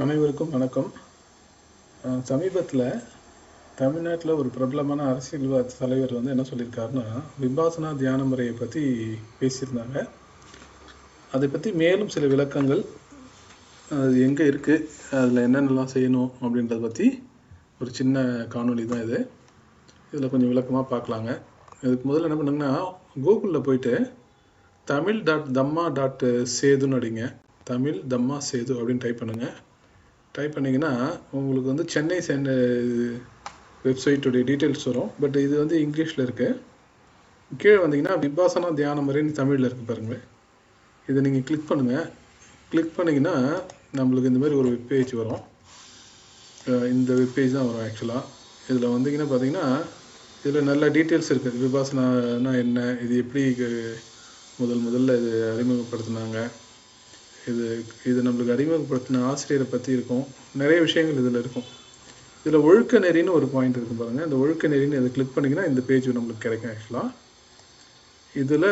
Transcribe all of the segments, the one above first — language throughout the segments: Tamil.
அனைவருக்கும் வணக்கம். சமீபத்தில் தமிழ்நாட்டில் ஒரு பிரபலமான அரசியல் தலைவர் என்ன சொல்லியிருக்காருன்னா, விபாசனா தியான முறையை பற்றி பேசியிருந்தாங்க. அதை பற்றி மேலும் சில விளக்கங்கள், அது எங்கே இருக்குது, அதில் என்னென்னலாம் செய்யணும் அப்படின்றத பற்றி ஒரு சின்ன காணொளி தான் இது. இதில் கொஞ்சம் விளக்கமாக பார்க்கலாங்க. இதுக்கு முதல்ல என்ன பண்ணுங்கன்னா, கூகுளில் போயிட்டு tamil.dhamma.sedu அடிங்க. தமிழ் தம்மா சேது அப்படின்னு டைப் பண்ணுங்கள். டைப் பண்ணிங்கன்னா உங்களுக்கு சென்னை வெப்சைட்டுடைய டீட்டெயில்ஸ் வரும். பட் இது இங்கிலீஷில் இருக்குது. கீழே வந்தீங்கன்னா விபாசனா தியான முறைன்னு தமிழில் இருக்குது பாருங்கள். இதை நீங்கள் கிளிக் பண்ணுங்கள். கிளிக் பண்ணிங்கன்னா நம்மளுக்கு இந்த மாதிரி ஒரு வெப்பேஜ் வரும். இந்த வெப்பேஜ் தான் வரும் ஆக்சுவலாக. இதில் வந்தீங்கன்னா பார்த்தீங்கன்னா இதில் நல்ல டீட்டெயில்ஸ் இருக்குது. விபாசனானா என்ன, இது எப்படி முதல்ல இது அறிமுகப்படுத்தினாங்க, இது நம்மளுக்கு அறிமுகப்படுத்தின ஆசிரியரை பற்றி இருக்கும். நிறைய விஷயங்கள் இதில் இருக்கும். இதில் ஒழுக்க நெறின்னு ஒரு பாயிண்ட் இருக்கும் பாருங்கள். இந்த ஒழுக்க நெறின்னு இதை கிளிக் பண்ணிங்கன்னா இந்த பேஜ் நம்மளுக்கு கிடைக்கும். ஆக்சுவலாக இதில்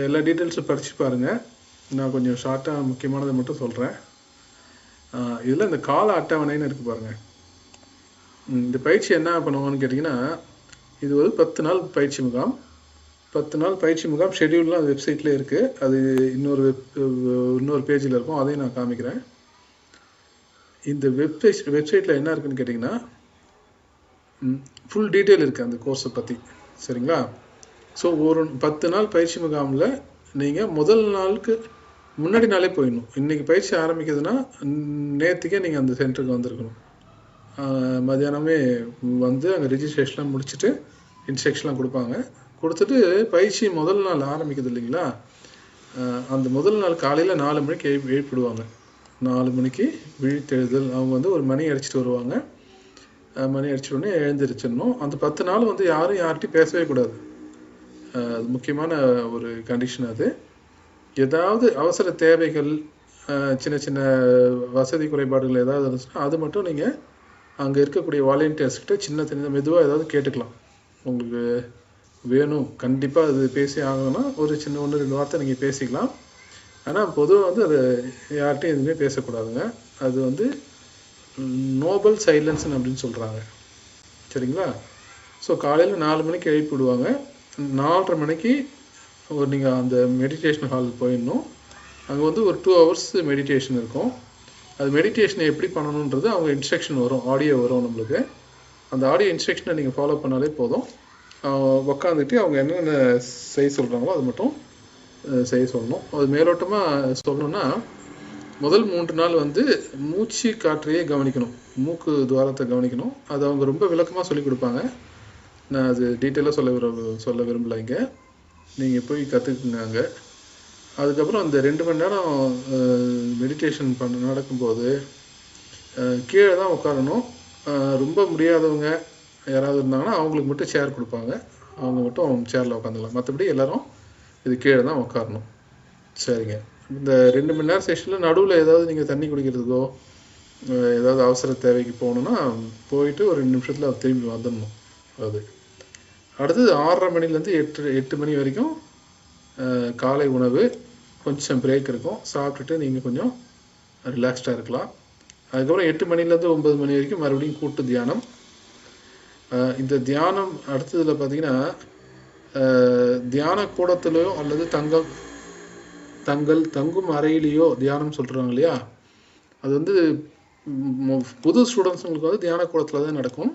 எல்லா டீட்டெயில்ஸும் படித்து பாருங்கள். நான் கொஞ்சம் ஷார்ட்டாக முக்கியமானதை மட்டும் சொல்கிறேன். இதில் இந்த கால அட்டவணைன்னு இருக்குது பாருங்கள். இந்த பயிற்சி என்ன பண்ணுவாங்கன்னு கேட்டிங்கன்னா, இது ஒரு 10 நாள் பயிற்சி முகாம். 10 நாள் பயிற்சி முகாம் ஷெடியூல்லாம் அது வெப்சைட்லேயே இருக்குது. அது இன்னொரு பேஜில் இருக்கும். அதையும் நான் காமிக்கிறேன். இந்த வெப்சைட்டில் என்ன இருக்குதுன்னு கேட்டிங்கன்னா, ஃபுல் டீட்டெயில் இருக்குது அந்த கோர்ஸை பற்றி. சரிங்களா? ஸோ ஒரு 10 நாள் பயிற்சி முகாமில் நீங்கள் முதல் நாளுக்கு முன்னாடி நாளே போயிடணும். இன்றைக்கி பயிற்சி ஆரம்பிக்கிறதுனா நேற்றுக்கே நீங்கள் அந்த சென்டருக்கு வந்திருக்கணும். மத்தியானமே அங்கே ரிஜிஸ்ட்ரேஷன்லாம் முடிச்சுட்டு இன்ஸ்ட்ரக்ஷன்லாம் கொடுத்துட்டு பயிற்சி முதல் நாள் ஆரம்பிக்கிறது இல்லைங்களா, அந்த முதல் நாள் காலையில் 4 மணிக்கு எழுப்பிடுவாங்க. 4 மணிக்கு விழித்தெழுதல். அவங்க ஒரு மணி அடிச்சுட்டு வருவாங்க. மணி அடிச்சிட்டோடனே எழுந்திரிச்சிடணும். அந்த 10 நாள் யாரும் யார்கிட்டையும் பேசவே கூடாது. அது முக்கியமான ஒரு கண்டிஷன். அது ஏதாவது அவசர தேவைகள், சின்ன சின்ன வசதி குறைபாடுகள் ஏதாவது இருந்துச்சுன்னா அது மட்டும் நீங்கள் அங்கே இருக்கக்கூடிய வாலண்டியர்ஸ்கிட்ட சின்ன மெதுவாக ஏதாவது கேட்டுக்கலாம். உங்களுக்கு வேணும், கண்டிப்பாக அது பேசி ஆகணும்னா ஒரு சின்ன 1-2 வார்த்தை நீங்கள் பேசிக்கலாம். ஆனால் பொதுவாக அது யார்கிட்டையும் எதுவுமே பேசக்கூடாதுங்க. அது நோபல் சைலன்ஸ்ன்னு அப்படின்னு சொல்கிறாங்க. சரிங்களா? ஸோ காலையில் 4 மணிக்கு எழுப்பி விடுவாங்க. 4:30 மணிக்கு நீங்கள் அந்த மெடிடேஷன் ஹால் போயிடணும். அங்கே ஒரு 2 hours மெடிடேஷன் இருக்கும். அது மெடிடேஷனை எப்படி பண்ணணுன்றது அவங்க இன்ஸ்ட்ரக்ஷன் வரும், ஆடியோ வரும் நம்மளுக்கு. அந்த ஆடியோ இன்ஸ்ட்ரக்ஷனை நீங்கள் ஃபாலோ பண்ணாலே போதும். உக்காந்துட்டு அவங்க என்னென்ன செய்ய சொல்கிறாங்களோ அது மட்டும் செய்ய சொல்லணும். அது மேலோட்டமாக சொல்லணுன்னா, முதல் 3 நாள் மூச்சு காற்றையே கவனிக்கணும், மூக்கு துவாரத்தை கவனிக்கணும். அது அவங்க ரொம்ப விளக்கமாக சொல்லிக் கொடுப்பாங்க. நான் அது டீட்டெயிலாக சொல்ல விரும்பலை. இங்கே நீங்கள் போய் கற்றுக்குங்க அங்கே. அதுக்கப்புறம் அந்த 2 மணி நேரம் மெடிடேஷன் நடக்கும்போது கீழே தான் உட்காரணும். ரொம்ப முடியாதவங்க யாராவது இருந்தாங்கன்னா அவங்களுக்கு மட்டும் சேர் கொடுப்பாங்க. அவங்க மட்டும் சேரில் உட்காந்துக்கலாம். மற்றபடி எல்லோரும் இது கீழே தான் உட்காரணும். சரிங்க. இந்த 2 மணி நேரம் செஷனில் நடுவில் ஏதாவது நீங்கள் தண்ணி குடிக்கிறதுக்கோ ஏதாவது அவசர தேவைக்கு போகணுன்னா போயிட்டு ஒரு 2 நிமிஷத்தில் திரும்பி வந்துடணும். அது அடுத்தது 6:30 மணிலேருந்து 8 மணி வரைக்கும் காலை உணவு, கொஞ்சம் பிரேக் இருக்கும். சாப்பிட்டுட்டு நீங்கள் கொஞ்சம் ரிலாக்ஸ்டாக இருக்கலாம். அதுக்கப்புறம் 8 மணிலேருந்து 9 மணி வரைக்கும் மறுபடியும் கூட்டு தியானம். இந்த தியானம் அடுத்ததில் பார்த்தீங்கன்னா, தியான கூடத்திலையோ அல்லது தங்கும் அறையிலையோ தியானம் சொல்கிறாங்க இல்லையா, அது புது ஸ்டூடெண்ட்ஸுங்களுக்கு தியான கூடத்தில் தான் நடக்கும்.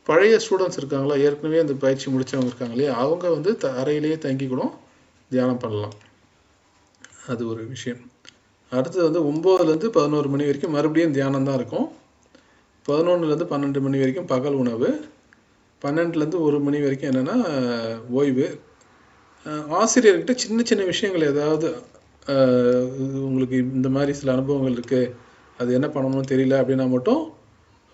பழைய ஸ்டூடெண்ட்ஸ் இருக்காங்களா, ஏற்கனவே அந்த பயிற்சி முடித்தவங்க இருக்காங்க இல்லையா, அவங்க அறையிலேயே தங்கி கூட தியானம் பண்ணலாம். அது ஒரு விஷயம். அடுத்தது 9லேருந்து 11 மணி வரைக்கும் மறுபடியும் தியானம் தான் இருக்கும். 11லேருந்து 12 மணி வரைக்கும் பகல் உணவு. 12லேருந்து 1 மணி வரைக்கும் என்னென்னா ஓய்வு. ஆசிரியர்கிட்ட சின்ன சின்ன விஷயங்கள் ஏதாவது உங்களுக்கு இந்த மாதிரி சில அனுபவங்கள் இருக்குது, அது என்ன பண்ணணும்னு தெரியல அப்படின்னா மட்டும்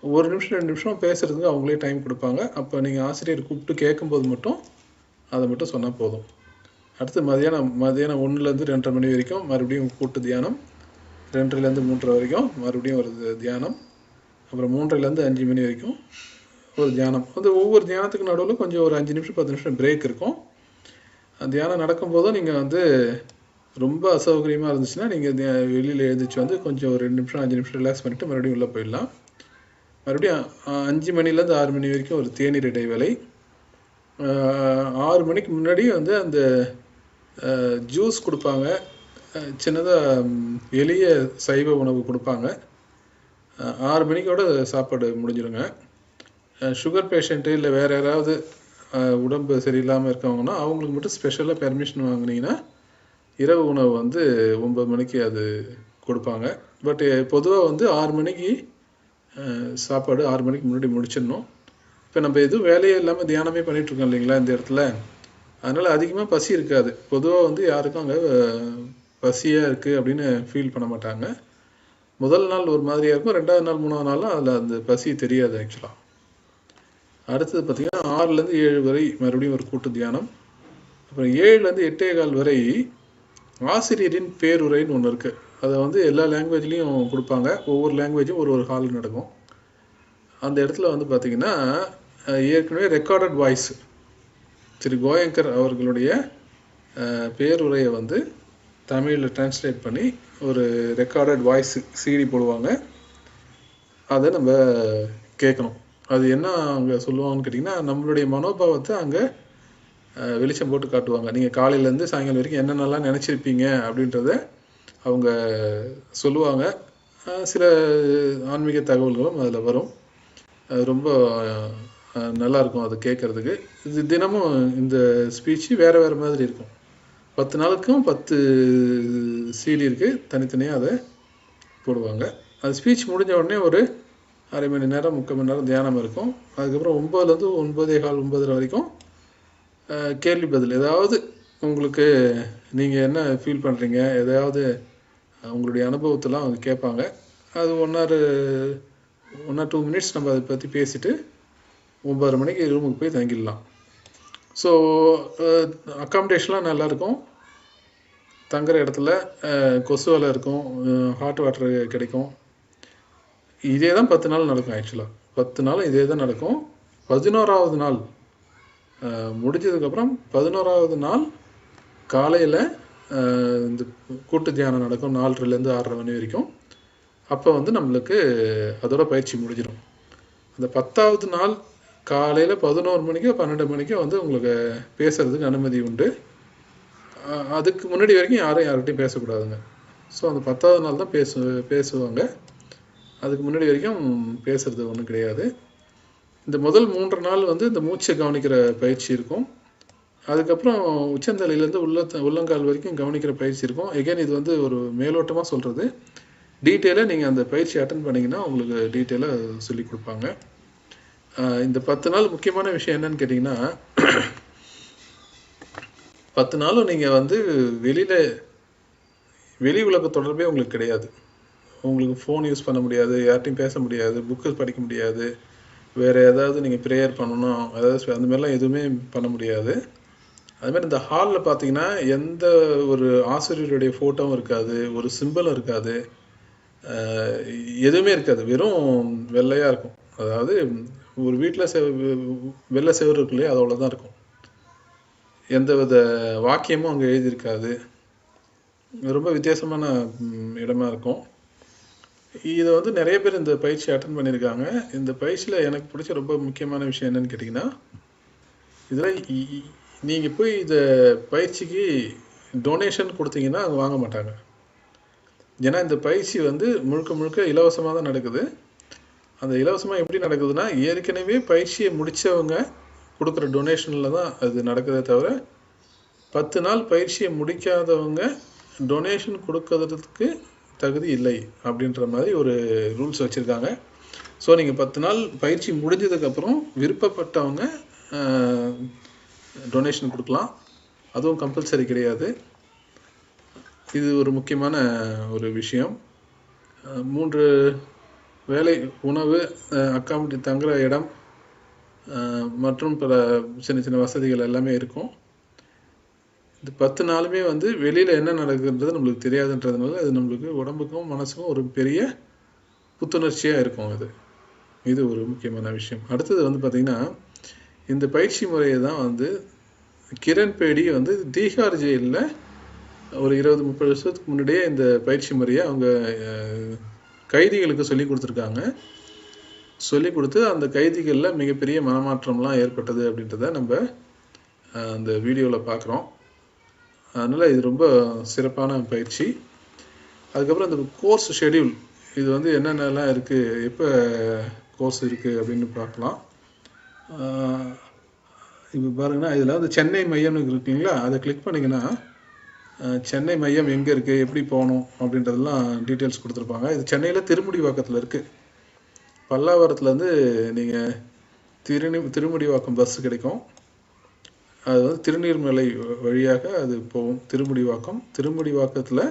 1 நிமிஷம் 2 நிமிஷம் பேசுகிறதுக்கு அவங்களே டைம் கொடுப்பாங்க. அப்போ நீங்கள் ஆசிரியர் கூப்பிட்டு கேட்கும்போது மட்டும் அதை மட்டும் சொன்னால் போதும். அடுத்து மதியானம் 1லேருந்து 2:30 மணி வரைக்கும் மறுபடியும் கூட்டு தியானம். 2:30லேருந்து 3:30 வரைக்கும் மறுபடியும் ஒரு தியானம். அப்புறம் 3:30லேருந்து 5 மணி வரைக்கும் ஒரு தியானம். ஒவ்வொரு தியானத்துக்கு நடுவில் கொஞ்சம் ஒரு 5 நிமிஷம் 10 நிமிஷம் பிரேக் இருக்கும். தியானம் நடக்கும்போதும் நீங்கள் ரொம்ப அசௌகரியமாக இருந்துச்சுன்னா நீங்கள் வெளியில் எழுந்திரிச்சு வந்து கொஞ்சம் ஒரு 2 நிமிஷம் 5 நிமிஷம் ரிலாக்ஸ் பண்ணிவிட்டு மறுபடியும் உள்ளே போயிடலாம். மறுபடியும் 5 மணிலேருந்து 6 மணி வரைக்கும் ஒரு தேநீர் இடைவேளை. 6 மணிக்கு முன்னாடி வந்து அந்த ஜூஸ் கொடுப்பாங்க, சின்னதாக எளிய சைவ உணவு கொடுப்பாங்க. 6 மணிக்கோட சாப்பாடு முடிஞ்சிடுங்க. சுகர் பேஷண்ட்டு இல்லை வேறு யாராவது உடம்பு சரியில்லாமல் இருக்கவங்கன்னா அவங்களுக்கு மட்டும் ஸ்பெஷலாக பெர்மிஷன் வாங்கினீங்கன்னா இரவு உணவு வந்து 9 மணிக்கு அது கொடுப்பாங்க. பட் பொதுவாக வந்து 6 மணிக்கு சாப்பாடு 6 மணிக்கு முன்னாடி முடிச்சிடணும். இப்போ நம்ம எதுவும் வேலையே இல்லாமல் தியானமே பண்ணிகிட்ருக்கோம் இல்லைங்களா இந்த இடத்துல, அதனால் அதிகமாக பசி இருக்காது. பொதுவாக வந்து யாருக்கும் அங்கே பசியாக இருக்குது அப்படின்னு ஃபீல் பண்ண மாட்டாங்க. முதல் நாள் ஒரு மாதிரியாக இருக்கும், 2வது நாள் 3வது நாள்லாம் அதில் அந்த பசி தெரியாது ஆக்சுவலாக. அடுத்தது பார்த்திங்கன்னா 6லேருந்து 7 வரை மறுபடியும் ஒரு கூட்டு தியானம். அப்புறம் 7லேருந்து 8:15 வரை ஆசிரியரின் பேருரைன்னு ஒன்று இருக்குது. அதை வந்து எல்லா லாங்குவேஜ்லேயும் கொடுப்பாங்க. ஒவ்வொரு லாங்குவேஜும் ஒரு ஹால் நடக்கும். அந்த இடத்துல வந்து பார்த்திங்கன்னா ஏற்கனவே ரெக்கார்டட் வாய்ஸ் திரு கோயங்கர் அவர்களுடைய பேருரையை வந்து தமிழில் டிரான்ஸ்லேட் பண்ணி ஒரு ரெக்கார்டட் வாய்ஸ் சிடி போடுவாங்க. அதை நம்ம கேட்கணும். அது என்ன அங்கே சொல்லுவாங்கன்னு கேட்டிங்கன்னா, நம்மளுடைய மனோபாவத்தை அங்கே வெளிச்சம் போட்டு காட்டுவாங்க. நீங்கள் காலையிலேருந்து சாயங்காலம் வரைக்கும் என்னென்னலாம் நினச்சிருப்பீங்க அப்படின்றத அவங்க சொல்லுவாங்க. சில ஆன்மீக தகவல்களும் அதில் வரும். அது ரொம்ப நல்லாயிருக்கும் அது கேட்குறதுக்கு. இது தினமும் இந்த ஸ்பீச்சு வேறு வேறு மாதிரி இருக்கும். 10 நாளுக்கும் 10 சிடி இருக்குது, தனித்தனியாக அதை போடுவாங்க. அது ஸ்பீச் முடிஞ்ச உடனே ஒரு அரை மணி நேரம் 3/4 மணி நேரம் தியானம் இருக்கும். அதுக்கப்புறம் 9லேருந்து 9:15 9:30 வரைக்கும் கேள்வி பதில். ஏதாவது உங்களுக்கு நீங்கள் என்ன ஃபீல் பண்ணுறீங்க, எதாவது உங்களுடைய அனுபவத்தெல்லாம் அவங்க கேட்பாங்க. அது 1 or 2 மினிட்ஸ் நம்ம அதை பற்றி பேசிவிட்டு 9:30 மணிக்கு ரூமுக்கு போய் தங்கிடலாம். ஸோ அக்காமடேஷன்லாம் நல்லாயிருக்கும். தங்குற இடத்துல கொசு வலை இருக்கும், ஹாட் வாட்டர் கிடைக்கும். இதே தான் 10 நாள் நடக்கும். ஆக்சுவலாக 10 நாளும் இதே தான் நடக்கும். 11வது நாள் முடிஞ்சதுக்கப்புறம் 11வது நாள் காலையில் இந்த கூட்டு தியானம் நடக்கும் 4:30லேருந்து 6:30 மணி வரைக்கும். அப்போ வந்து நம்மளுக்கு அதோட பயிற்சி முடிஞ்சிடும். அந்த 10வது நாள் காலையில் 11 மணிக்கோ 12 மணிக்கோ வந்து உங்களுக்கு பேசுகிறதுக்கு அனுமதி உண்டு. அதுக்கு முன்னாடி வரைக்கும் யார்கிட்டையும் பேசக்கூடாதுங்க. ஸோ அந்த 10வது நாள் தான் பேசுவாங்க. அதுக்கு முன்னாடி வரைக்கும் பேசுகிறது ஒன்றும் கிடையாது. இந்த முதல் 3 நாள் வந்து இந்த மூச்சை கவனிக்கிற பயிற்சி இருக்கும். அதுக்கப்புறம் உச்சந்தலையிலேருந்து உள்ளங்கால் வரைக்கும் கவனிக்கிற பயிற்சி இருக்கும். எகைன் இது வந்து ஒரு மேலோட்டமாக சொல்கிறது. டீட்டெயிலாக நீங்கள் அந்த பயிற்சி அட்டன் பண்ணிங்கன்னா உங்களுக்கு டீட்டெயிலாக சொல்லி கொடுப்பாங்க. இந்த 10 நாள் முக்கியமான விஷயம் என்னன்னு கேட்டிங்கன்னா, 10 நாளும் நீங்கள் வந்து வெளி உலக தொடர்பே உங்களுக்கு கிடையாது. உங்களுக்கு ஃபோன் யூஸ் பண்ண முடியாது, யார்ட்டையும் பேச முடியாது, புக்கு படிக்க முடியாது, வேறு ஏதாவது நீங்கள் ப்ரேயர் பண்ணணும், அதாவது அந்த மாதிரிலாம் எதுவுமே பண்ண முடியாது. அதுமாதிரி இந்த ஹாலில் பார்த்தீங்கன்னா எந்த ஒரு ஆசிரியருடைய ஃபோட்டோவும் இருக்காது, ஒரு சிம்பிளும் இருக்காது, எதுவுமே இருக்காது. வெறும் வெள்ளையாக இருக்கும். அதாவது ஒரு வீட்டில் வெள்ளை செவரு இருக்கு இல்லையா, அது அவ்வளோதான் இருக்கும். எந்த வித வாக்கியமும் அங்கே எழுதியிருக்காது. ரொம்ப வித்தியாசமான இடமா இருக்கும். இதை வந்து நிறைய பேர் இந்த பயிற்சி அட்டன் பண்ணியிருக்காங்க. இந்த பயிற்சியில் எனக்கு பிடிச்ச ரொம்ப முக்கியமான விஷயம் என்னன்னு கேட்டிங்கன்னா, இதில் நீங்கள் போய் இந்த பயிற்சிக்கு டொனேஷன் கொடுத்தீங்கன்னா அவங்க வாங்க மாட்டாங்க. ஏன்னா இந்த பயிற்சி வந்து முழுக்க முழுக்க இலவசமாக தான் நடக்குது. அந்த இலவசமாக எப்படி நடக்குதுன்னா, ஏற்கனவே பயிற்சியை முடித்தவங்க கொடுக்குற டொனேஷனில் தான் அது நடக்குதே தவிர 10 நாள் பயிற்சியை முடிக்காதவங்க டொனேஷன் கொடுக்கறதுக்கு தகுதி இல்லை அப்படின்ற மாதிரி ஒரு ரூல்ஸ் வச்சுருக்காங்க. ஸோ நீங்கள் 10 நாள் பயிற்சி முடிஞ்சதுக்கப்புறம் விருப்பப்பட்டவங்க டொனேஷன் கொடுக்கலாம். அதுவும் கம்பல்சரி கிடையாது. இது ஒரு முக்கியமான ஒரு விஷயம். 3 வேளை உணவு, அக்காமடேட் தங்குற இடம் மற்றும் பல சின்ன சின்ன வசதிகள் எல்லாமே இருக்கும். இந்த 10 நாளுமே வந்து வெளியில் என்ன நடக்குன்றது நம்மளுக்கு தெரியாதுன்றதுனால அது நம்மளுக்கு உடம்புக்கும் மனசுக்கும் ஒரு பெரிய புத்துணர்ச்சியாக இருக்கும். இது ஒரு முக்கியமான விஷயம். அடுத்தது வந்து பார்த்திங்கன்னா, இந்த பயிற்சி முறையை தான் வந்து கிரண் பேடி வந்து தீஹார் ஜெயிலில் ஒரு 20-30 வருஷத்துக்கு முன்னாடியே இந்த பயிற்சி முறையை அவங்க கைதிகளுக்கு சொல்லி கொடுத்துருக்காங்க. சொல்லி கொடுத்து அந்த கைதிகளில் மிகப்பெரிய மனமாற்றம்லாம் ஏற்பட்டது அப்படின்றத நம்ம அந்த வீடியோவில் பார்க்குறோம். அதனால் இது ரொம்ப சிறப்பான பயிற்சி. அதுக்கப்புறம் இந்த கோர்ஸ் ஷெடியூல், இது வந்து என்னென்னலாம் இருக்குது, எப்போ கோர்ஸ் இருக்குது அப்படின்னு பார்க்கலாம். இப்போ பாருங்கன்னா இதில் வந்து சென்னை மையம்னு இருக்குங்களா, அதை கிளிக் பண்ணிங்கன்னா சென்னை மையம் எங்கே இருக்குது, எப்படி போகணும் அப்படின்றதெல்லாம் டீட்டெயில்ஸ் கொடுத்துருப்பாங்க. இது சென்னையில் திருமுடிவாக்கத்தில் இருக்குது. பல்லாவரத்துலேருந்து நீங்கள் திருமுடிவாக்கம் பஸ் கிடைக்கும். அது வந்து திருநீர்மலை வழியாக அது போகும். திருமுடிவாக்கத்தில்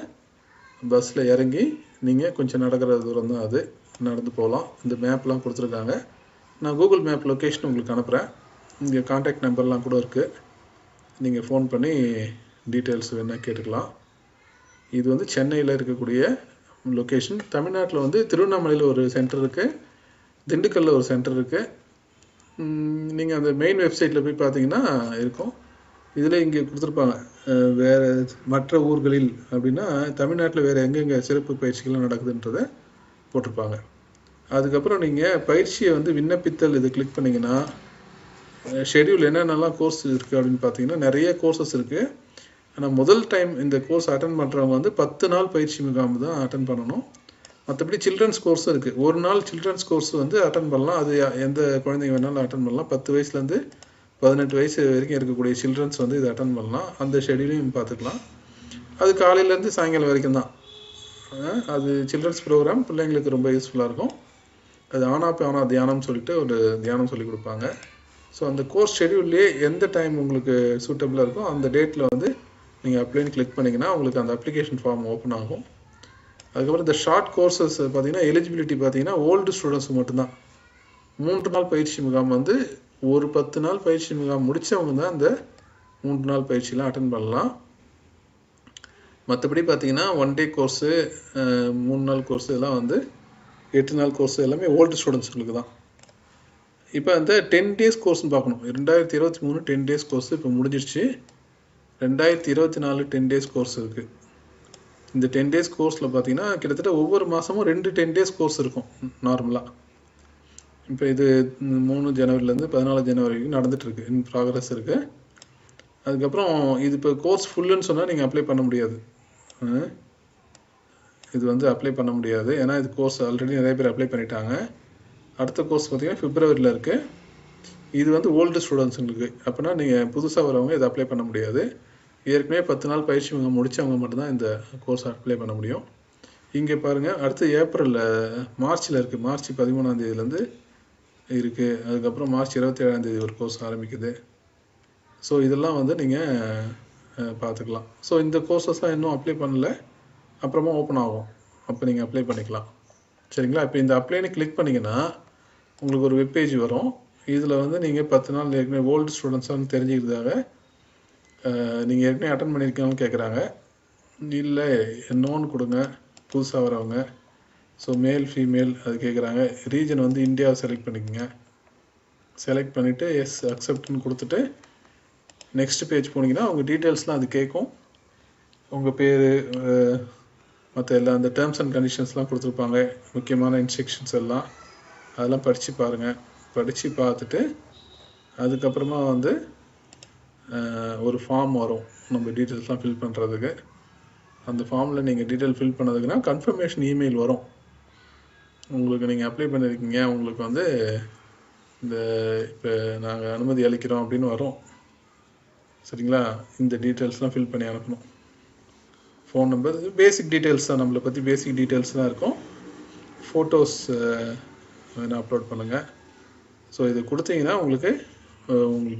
பஸ்ஸில் இறங்கி நீங்கள் கொஞ்சம் நடக்கிற தூரம் தான், அது நடந்து போகலாம். இந்த மேப்லாம் கொடுத்துருக்காங்க. நான் கூகுள் மேப் லொக்கேஷன் உங்களுக்கு அனுப்புகிறேன். இங்கே கான்டாக்ட் நம்பர்லாம் கூட இருக்குது. நீங்கள் ஃபோன் பண்ணி டீட்டெயில்ஸ் வேணால் கேட்டுக்கலாம். இது வந்து சென்னையில் இருக்கக்கூடிய லொக்கேஷன். தமிழ்நாட்டில் வந்து திருவண்ணாமலையில் ஒரு சென்டர் இருக்குது, திண்டுக்கல்லில் ஒரு சென்டர் இருக்குது. நீங்கள் அந்த மெயின் வெப்சைட்டில் போய் பார்த்தீங்கன்னா இருக்கும். இதில் இங்கே கொடுத்துருப்பாங்க வேறு மற்ற ஊர்களில் அப்படின்னா தமிழ்நாட்டில் வேறு எங்கெங்கே சிறப்பு பயிற்சிகள்லாம் நடக்குதுன்றதை போட்டிருப்பாங்க. அதுக்கப்புறம் நீங்கள் பயிற்சியை வந்து விண்ணப்பித்தல் இதை கிளிக் பண்ணிங்கன்னா ஷெடியூல் என்னென்னலாம் கோர்ஸ் இருக்குது அப்படின்னு பார்த்தீங்கன்னா நிறைய கோர்சஸ் இருக்குது. ஆனால் முதல் டைம் இந்த கோர்ஸ் அட்டன் பண்ணுறவங்க வந்து 10 நாள் பயிற்சி முகாம் தான் அட்டன் பண்ணணும். மற்றபடி சில்ட்ரன்ஸ் கோர்ஸும் இருக்குது. ஒரு நாள் சில்ட்ரன்ஸ் கோர்ஸ் வந்து அட்டன் பண்ணலாம். அது எந்த குழந்தைங்க வேணாலும் அட்டன் பண்ணலாம். 10 வயசுலேருந்து 18 வயசு வரைக்கும் இருக்கக்கூடிய சில்ட்ரன்ஸ் வந்து இதை அட்டன் பண்ணலாம். அந்த ஷெடியூலையும் பார்த்துக்கலாம். அது காலையிலேருந்து சாயங்காலம் வரைக்கும் தான். அது சில்ட்ரன்ஸ் ப்ரோக்ராம், பிள்ளைங்களுக்கு ரொம்ப யூஸ்ஃபுல்லாக இருக்கும். அது ஆனா தியானம் சொல்லிட்டு ஒரு தியானம் சொல்லி கொடுப்பாங்க. ஸோ அந்த கோர்ஸ் ஷெடியூல்லே எந்த டைம் உங்களுக்கு சூட்டபிளாக இருக்கோ அந்த டேட்டில் வந்து நீங்கள் அப்ளைன்னு கிளிக் பண்ணிங்கன்னா உங்களுக்கு அந்த அப்ளிகேஷன் ஃபார்ம் ஓப்பன் ஆகும். அதுக்கப்புறம் இந்த ஷார்ட் கோர்சஸ் பார்த்தீங்கன்னா எலிஜிபிலிட்டி பார்த்தீங்கன்னா ஓல்டு ஸ்டூடெண்ட்ஸுக்கு மட்டும்தான். 3 நாள் பயிற்சி முகாம் வந்து ஒரு 10 நாள் பயிற்சி முகாம் முடித்தவங்க தான் இந்த 3 நாள் பயிற்சியெலாம் அட்டன் பண்ணலாம். மற்றபடி பார்த்தீங்கன்னா 1 டே கோர்ஸு, 3 நாள் கோர்ஸு இதெல்லாம் வந்து 8 நாள் கோர்ஸு எல்லாமே ஓல்டு ஸ்டூடெண்ட்ஸுங்களுக்கு தான். இப்போ அந்த 10 டேஸ் கோர்ஸ்னு பார்க்கணும். 2023 10 டேஸ் கோர்ஸ் இப்போ முடிஞ்சிருச்சு. 2024 10 டேஸ் கோர்ஸ் இருக்குது. இந்த 10 டேஸ் கோர்ஸில் பார்த்தீங்கன்னா கிட்டத்தட்ட ஒவ்வொரு மாதமும் 2 10 டேஸ் கோர்ஸ் இருக்கும் நார்மலாக. இப்போ இது 3 ஜனவரிலேருந்து 14 ஜனவரி வரைக்கும் நடந்துகிட்ருக்கு, இன் ப்ராக்ரஸ் இருக்குது. அதுக்கப்புறம் இது இப்போ கோர்ஸ் ஃபுல்லுன்னு சொன்னால் நீங்கள் அப்ளை பண்ண முடியாது. இது வந்து அப்ளை பண்ண முடியாது, ஏன்னா இது கோர்ஸ் ஆல்ரெடி நிறைய பேர் அப்ளை பண்ணிட்டாங்க. அடுத்த கோர்ஸ் பார்த்தீங்கன்னா பிப்ரவரியில் இருக்குது. இது வந்து ஓல்டு ஸ்டூடெண்ட்ஸுங்களுக்கு. அப்படின்னா நீங்கள் புதுசாக வரவங்க இதை அப்ளை பண்ண முடியாது. ஏற்கனவே 10 நாள் பயிற்சி முடித்தவங்க மட்டும்தான் இந்த கோர்ஸ் அப்ளை பண்ண முடியும். இங்கே பாருங்கள், அடுத்து மார்ச்சில் இருக்குது. மார்ச் 13ஆம் தேதியிலேருந்து இருக்குது. அதுக்கப்புறம் மார்ச் 27ஆம் தேதி ஒரு கோர்ஸ் ஆரம்பிக்குது. ஸோ இதெல்லாம் வந்து நீங்கள் பார்த்துக்கலாம். ஸோ இந்த கோர்ஸஸ்லாம் இன்னும் அப்ளை பண்ணல, அப்புறமா ஓப்பன் ஆகும், அப்போ நீங்கள் அப்ளை பண்ணிக்கலாம். சரிங்களா? இப்போ இந்த அப்ளைன்னு கிளிக் பண்ணிங்கன்னா உங்களுக்கு ஒரு வெப்பேஜ் வரும். இதில் வந்து நீங்கள் 10 நாள் ஏற்கனவே ஓல்டு ஸ்டூடெண்ட்ஸான்னு தெரிஞ்சுக்கிறதாக நீங்கள் ஏற்கனவே அட்டன் பண்ணியிருக்கீங்கன்னு கேட்குறாங்க. இல்லை என்னோன்னு கொடுங்க, புதுசாக வரவங்க. ஸோ மேல் ஃபீமேல் அது கேட்குறாங்க. ரீஜன் வந்து இந்தியாவை செலக்ட் பண்ணிக்கோங்க. செலக்ட் பண்ணிவிட்டு எஸ் அக்செப்ட்னு கொடுத்துட்டு நெக்ஸ்ட் பேஜ் போனீங்கன்னா உங்கள் டீட்டெயில்ஸ்லாம் அது கேட்கும். உங்கள் பேர், மற்ற எல்லா அந்த டேர்ம்ஸ் அண்ட் கண்டிஷன்ஸ்லாம் கொடுத்துருப்பாங்க, முக்கியமான இன்ஸ்ட்ரக்ஷன்ஸ் எல்லாம். அதெல்லாம் படித்து பாருங்கள். படித்து பார்த்துட்டு அதுக்கப்புறமா வந்து ஒரு ஃபார்ம் வரும் நம்ம டீட்டெயில்ஸ்லாம் ஃபில் பண்ணுறதுக்கு. அந்த ஃபார்மில் நீங்கள் டீட்டெயில் ஃபில் பண்ணதுக்குன்னா கன்ஃபர்மேஷன் இமெயில் வரும் உங்களுக்கு. நீங்கள் அப்ளை பண்ணியிருக்கீங்க, உங்களுக்கு வந்து இந்த இப்போ நாங்கள் அனுமதி அளிக்கிறோம் அப்படின்னு வரும். சரிங்களா? இந்த டீட்டெயில்ஸ்லாம் ஃபில் பண்ணி அனுப்பணும். ஃபோன் நம்பர், பேசிக் டீட்டெயில்ஸ் தான், நம்மளை பற்றி பேசிக் டீட்டெயில்ஸ் தான் இருக்கும். ஃபோட்டோஸ் வேணால் அப்லோட் பண்ணுங்கள். ஸோ இது கொடுத்தீங்கன்னா உங்களுக்கு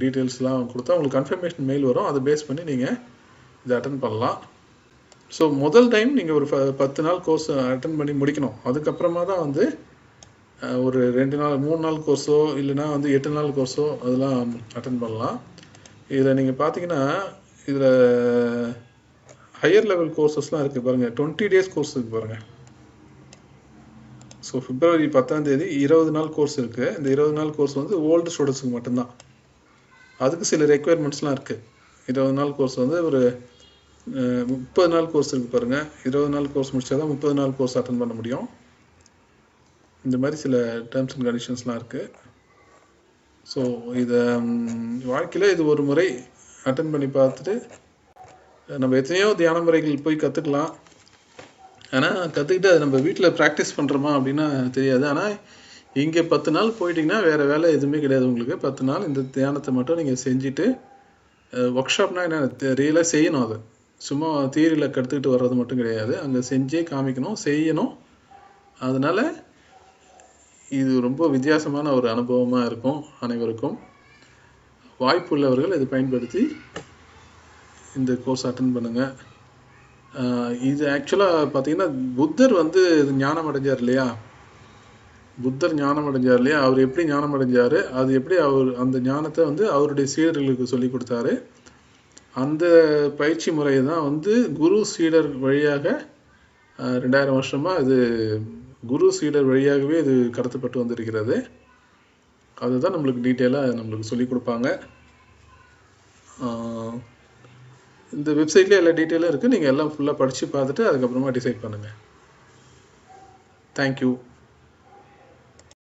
டீட்டெயில்ஸ்லாம் கொடுத்தா உங்களுக்கு கன்ஃபர்மேஷன் மெயில் வரும். அதை பேஸ் பண்ணி நீங்கள் இதை அட்டன் பண்ணலாம். ஸோ முதல் டைம் நீங்கள் ஒரு 10 நாள் கோர்ஸ் அட்டன் பண்ணி முடிக்கணும். அதுக்கப்புறமா தான் வந்து ஒரு 2 நாள் 3 நாள் கோர்ஸோ இல்லைனா வந்து 8 நாள் கோர்ஸோ அதெல்லாம் அட்டன் பண்ணலாம். இதில் நீங்கள் பார்த்தீங்கன்னா இதில் ஹையர் லெவல் கோர்சஸ்லாம் இருக்குது பாருங்கள். 20 டேஸ் கோர்ஸ் இருக்குது பாருங்கள். ஸோ பிப்ரவரி 10ஆம் தேதி 20 நாள் கோர்ஸ் இருக்குது. இந்த 20 நாள் கோர்ஸ் வந்து ஓல்டு ஸ்டூடெண்ட்ஸுக்கு மட்டும்தான். அதுக்கு சில ரெக்குயர்மெண்ட்ஸ்லாம் இருக்குது. 20 நாள் கோர்ஸ் வந்து ஒரு 30 நாள் கோர்ஸ் இருக்குது பாருங்கள். 20 நாள் கோர்ஸ் முடிச்சா தான் 30 நாள் கோர்ஸ் அட்டன் பண்ண முடியும். இந்த மாதிரி சில டேர்ம்ஸ் அண்ட் கண்டிஷன்ஸ்லாம் இருக்குது. ஸோ இதை வாழ்க்கையில் இது ஒரு முறை அட்டன் பண்ணி பார்த்துட்டு நம்ம எத்தனையோ தியான முறைகள் போய் கற்றுக்கலாம். ஆனால் கற்றுக்கிட்டு அதை நம்ம வீட்டில் ப்ராக்டிஸ் பண்ணுறோமா அப்படின்னா தெரியாது. ஆனால் இங்கே 10 நாள் போயிட்டிங்கன்னா வேறு வேலை எதுவுமே கிடையாது உங்களுக்கு. 10 நாள் இந்த தியானத்தை மட்டும் நீங்கள் செஞ்சுட்டு, ஒர்க் ஷாப்னால் என்ன, ரியலாக செய்யணும். அதை சும்மா தியரியில் கற்றுக்கிட்டு வர்றது மட்டும் கிடையாது, அங்கே செஞ்சே காமிக்கணும், செய்யணும். அதனால் இது ரொம்ப வித்தியாசமான ஒரு அனுபவமாக இருக்கும் அனைவருக்கும். வாய்ப்புள்ளவர்கள் இதை பயன்படுத்தி இந்த கோர்ஸ் அட்டன் பண்ணுங்கள். இது ஆக்சுவலாக பார்த்தீங்கன்னா புத்தர் வந்து ஞானம் அடைஞ்சார் இல்லையா, அவர் எப்படி ஞானம் அடைஞ்சார், அது எப்படி அவர் அந்த ஞானத்தை வந்து அவருடைய சீடர்களுக்கு சொல்லி கொடுத்தாரு. அந்த பயிற்சி முறையை தான் வந்து குரு சீடர் வழியாக 2000 வருஷமாக இது குரு சீடர் வழியாகவே இது கடத்தப்பட்டு வந்திருக்கிறது. அதுதான் நம்மளுக்கு டீட்டெயிலாக நம்மளுக்கு சொல்லி கொடுப்பாங்க. இந்த வெப்சைட்லேயே எல்லா டீட்டெயிலும் இருக்குது. நீங்கள் எல்லாம் ஃபுல்லாக படித்து பார்த்துட்டு அதுக்கப்புறமா டிசைட் பண்ணுங்கள். தேங்க்யூ.